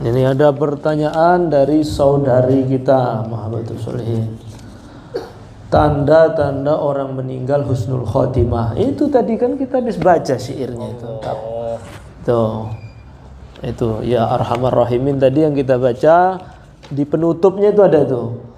Ini ada pertanyaan dari saudari kita Muhammadul Solihin. Tanda-tanda orang meninggal husnul khotimah. Itu tadi kan kita habis baca syairnya itu. Tuh. Itu ya Arhamar Rahimin tadi yang kita baca, di penutupnya itu ada tuh.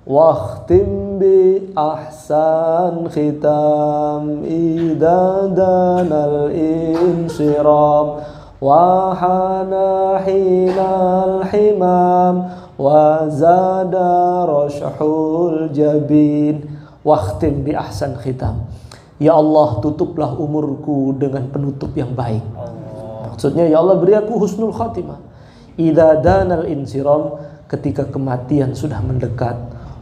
Waqtim bi ahsan khitam idza danal insiram wa hana hinal himam wa zada rashhul jabin. Waqtim bi ahsan khitam. Ya Allah, tutuplah umurku dengan penutup yang baik. Maksudnya ya Allah, beri aku husnul khatimah. Idza danal insiram, ketika kematian sudah mendekat.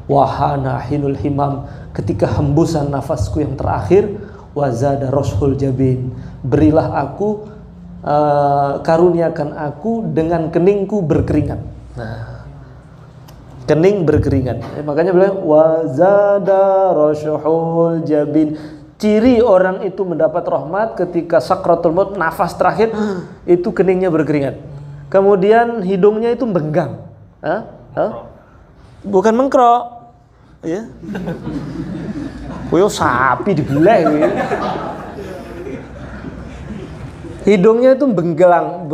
Wahana hinul himam, ketika hembusan nafasku yang terakhir. Wazada roshul jabin, berilah aku, karuniakan aku dengan keningku berkeringat. Nah, kening berkeringat. Makanya bilang wazada roshul jabin. Ciri orang itu mendapat rahmat ketika sakratul maut, nafas terakhir itu keningnya berkeringat. Kemudian hidungnya itu benggang. Bukan mengkrok. Ya. Koyo sapi dibelah. Hidungnya itu benggang,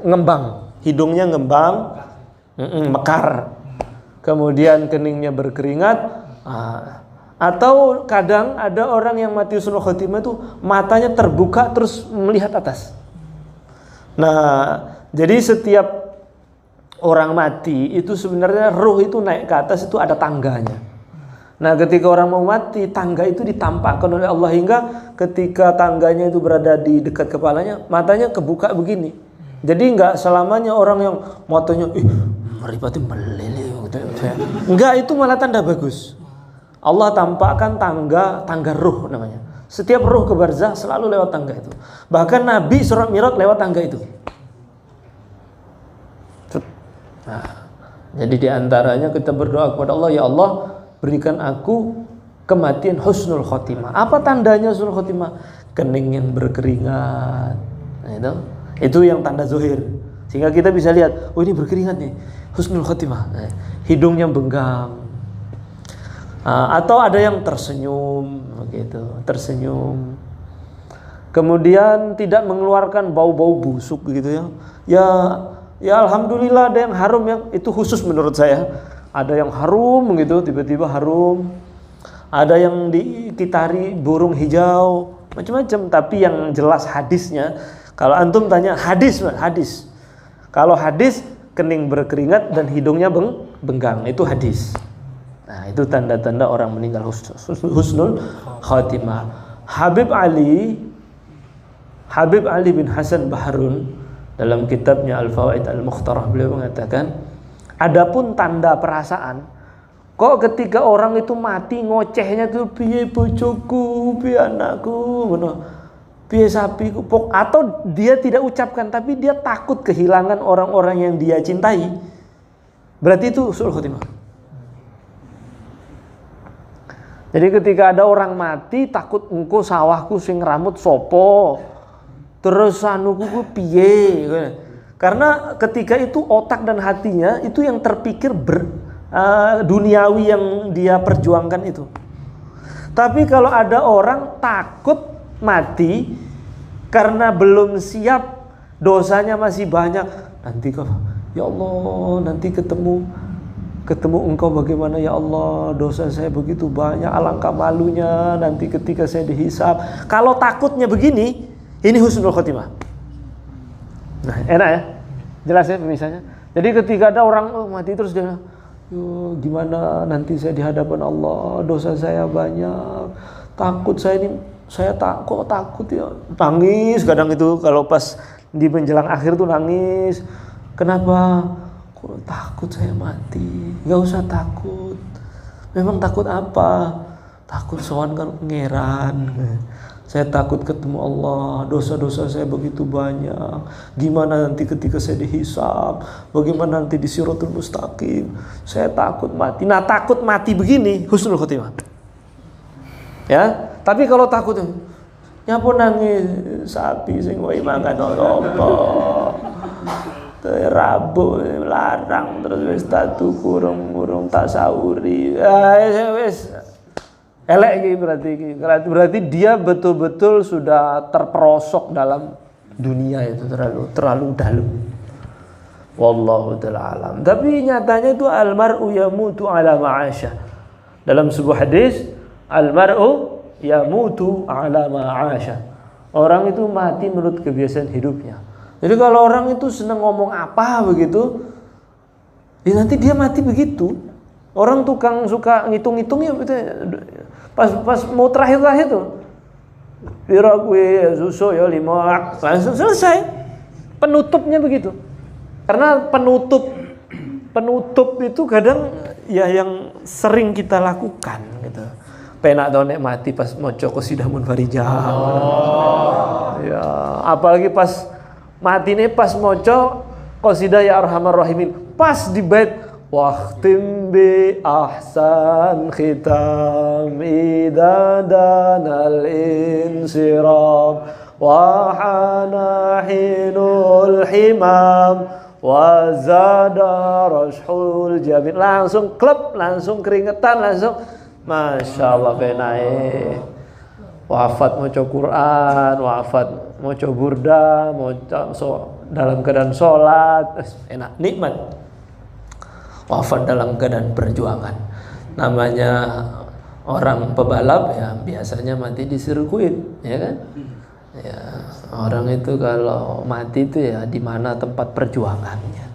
ngembang. Hidungnya ngembang, mekar. Kemudian keningnya berkeringat. Atau kadang ada orang yang mati husnul khotimah itu matanya terbuka terus melihat atas. Nah, jadi setiap orang mati itu sebenarnya ruh itu naik ke atas itu ada tangganya. Nah, ketika orang mau mati, tangga itu ditampakkan oleh Allah hingga ketika tangganya itu berada di dekat kepalanya, matanya kebuka begini. Jadi enggak selamanya orang yang matanya meripati meleleh gitu. Enggak, itu malah tanda bagus. Allah tampakkan tangga ruh namanya. Setiap ruh ke barzah selalu lewat tangga itu. Bahkan Nabi surat Mi'raj lewat tangga itu. Nah, jadi diantaranya kita berdoa kepada Allah, ya Allah, berikan aku kematian husnul khotimah. Apa tandanya husnul khotimah? Kening yang berkeringat. Nah, itu yang tanda zuhir. Sehingga kita bisa lihat, oh ini berkeringat nih, husnul khotimah. Nah, hidungnya benggang. Atau ada yang tersenyum, begitu, tersenyum. Kemudian tidak mengeluarkan bau-bau busuk, gitu ya. Ya alhamdulillah ada yang harum, yang itu khusus menurut saya. Ada yang harum gitu, tiba-tiba harum. Ada yang dikitari burung hijau, macam-macam. Tapi yang jelas hadisnya, kalau antum tanya hadis. Kalau hadis kening berkeringat dan hidungnya benggang, itu hadis. Nah, itu tanda-tanda orang meninggal husnul khatimah. Habib Ali bin Hasan Baharun dalam kitabnya Al-Fawaid Al-Mukhtarah, beliau mengatakan, adapun tanda perasaan, kok ketika orang itu mati ngocehnya tuh piye bojoku, piye anakku, piye sapiku, atau dia tidak ucapkan tapi dia takut kehilangan orang-orang yang dia cintai, berarti itu husnul khatimah. Jadi ketika ada orang mati takut engko sawahku sing ramut sopo, terus sanuku ku piye. Karena ketika itu otak dan hatinya itu yang terpikir duniawi yang dia perjuangkan itu. Tapi kalau ada orang takut mati karena belum siap, dosanya masih banyak, nanti kok ya Allah, nanti ketemu engkau bagaimana ya Allah, dosa saya begitu banyak, alangkah malunya nanti ketika saya dihisab. Kalau takutnya begini, ini husnul khotimah. Nah, enak ya, jelas ya misalnya. Jadi ketika ada orang mati terus dia, gimana nanti saya di hadapan Allah, dosa saya banyak, takut saya takut ya, nangis kadang itu kalau pas di menjelang akhir tuh nangis. Kenapa? Takut saya mati. Gak usah takut. Memang takut apa? Takut sowan kan pangeran. Saya takut ketemu Allah. Dosa-dosa saya begitu banyak. Gimana nanti ketika saya dihisab? Bagaimana nanti di Siratul Mustaqim? Saya takut mati. Nah, takut mati begini husnul khotimah. Ya, tapi kalau takut nyapa nangis sapi sing wae mangan apa? Rabu larang terus wis tak tuku urung tak sauri. Wis elek iki berarti dia betul-betul sudah terperosok dalam dunia itu terlalu dalam. Wallahu ta'ala alam. Tapi nyatanya itu almar'u yamutu ala ma'asyah. Dalam sebuah hadis, almar'u yamutu ala ma'asyah. Orang itu mati menurut kebiasaan hidupnya. Jadi kalau orang itu senang ngomong apa begitu, ya nanti dia mati begitu. Orang tukang suka ngitung-ngitung ya pas mau terakhir tuh. Pira kuwi susu ya 5 langsung selesai. Penutupnya begitu. Karena penutup itu kadang ya yang sering kita lakukan gitu. Penak tau nek mati pas maca qasidah munfarijah. Ya, apalagi pas matine pas maca qasidah ya arhamar rahimin. Pas di bait waqtim bi ahsan khitam idadanal insiram wa hanahinul himam wa zada rashul jabin, langsung klep, langsung keringetan, langsung Masya Allah benae wafat maca Quran, wafat maca burda, maca dalam keadaan sholat, enak, nikmat. Wafat dalam keadaan perjuangan. Namanya orang pebalap ya biasanya mati di sirkuit, ya kan? Ya, orang itu kalau mati itu ya di mana tempat perjuangannya.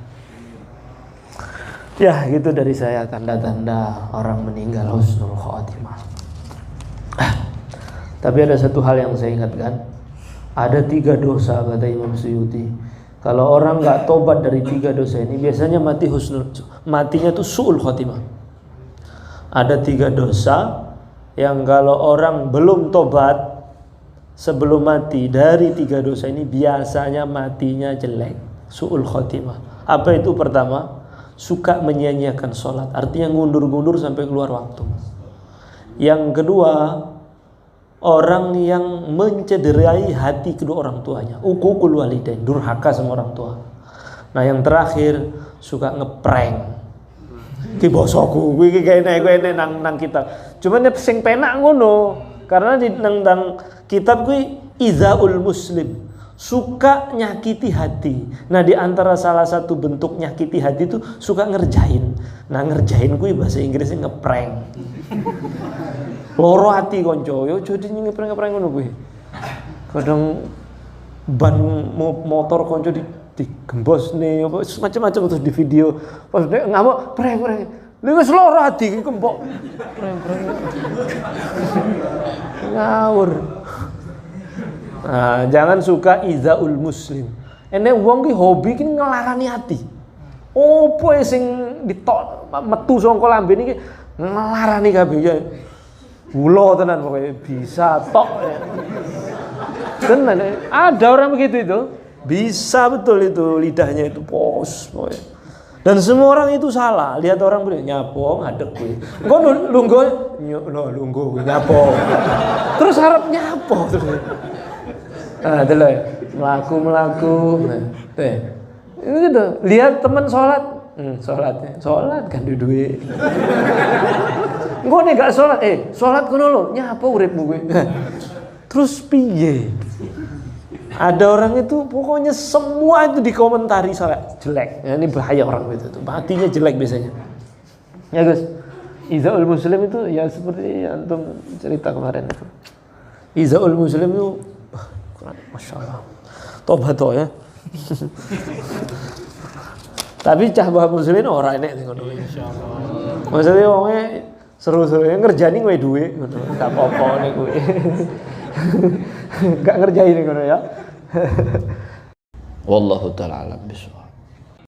Ya, gitu dari saya tanda-tanda orang meninggal husnul khotimah. Tapi ada satu hal yang saya ingatkan. Ada 3 dosa kata Imam Suyuti. Kalau orang nggak tobat dari 3 dosa ini, biasanya matinya tuh su'ul khotimah. Ada 3 dosa yang kalau orang belum tobat sebelum mati dari 3 dosa ini, biasanya matinya jelek, su'ul khotimah. Apa itu? Pertama, suka menyia-nyiakan sholat, artinya ngundur-ngundur sampai keluar waktu. Yang kedua, orang yang mencederai hati kedua orang tuanya, uququl walidain, durhaka sama orang tua. Nah yang terakhir, suka ngeprank. Ki bosoku, kuwi kene nang kitab. Cuman sing penak ngono, karena di nang kitab kuwi izaul muslim, suka nyakiti hati. Nah di antara salah satu bentuk nyakiti hati itu suka ngerjain. Nah ngerjain kuwi bahasa Inggrisnya ngeprank. Loro hati konco, yo jadi ngeprank ngono kuwi. Kadang ban motor konco digembos nih, apa macam-macam terus di video. Pas nek ngamuk prank. Lha wis loro hati iki kempok. Prank. Ngawur. Nah, jangan suka izaul muslim. Enek wong ki hobi ki ngelarani hati. Opo sing ditok metu saka lambene iki ngelarani kabeh ya. Ulo tenan pokoknya bisa tok. Tenan ada orang begitu itu. Bisa betul itu lidahnya itu pos pokoknya. Dan semua orang itu salah. Lihat orang beli nyapo ngadeg kuwi. Engko lungguh nyapo. Terus harap nyapo terus. Ah, delok ya. Melaku. Nah, tuh. Itu gitu. Lihat teman sholat. Sholat kan duwe. Engko nek gak sholat, sholat kono lho, nyapa uripmu kuwi. Terus piye? Ada orang itu pokoknya semua itu dikomentari salah jelek. Ya, ini bahaya orang itu tuh. Matinya jelek biasanya. Ya Gus. Izaul muslim itu ya seperti antum cerita kemarin itu. Izaul muslim itu Masya Allah. Tobat ya. Tapi cah bah muslimin ora enek sing ngono. Insyaallah. Maksudnya wonge seru-seru ngerjani kowe duwe ngono. Gak apa-apa nek kowe. Gak ngerjain ngono ya. Wallahu taala alam bisawab.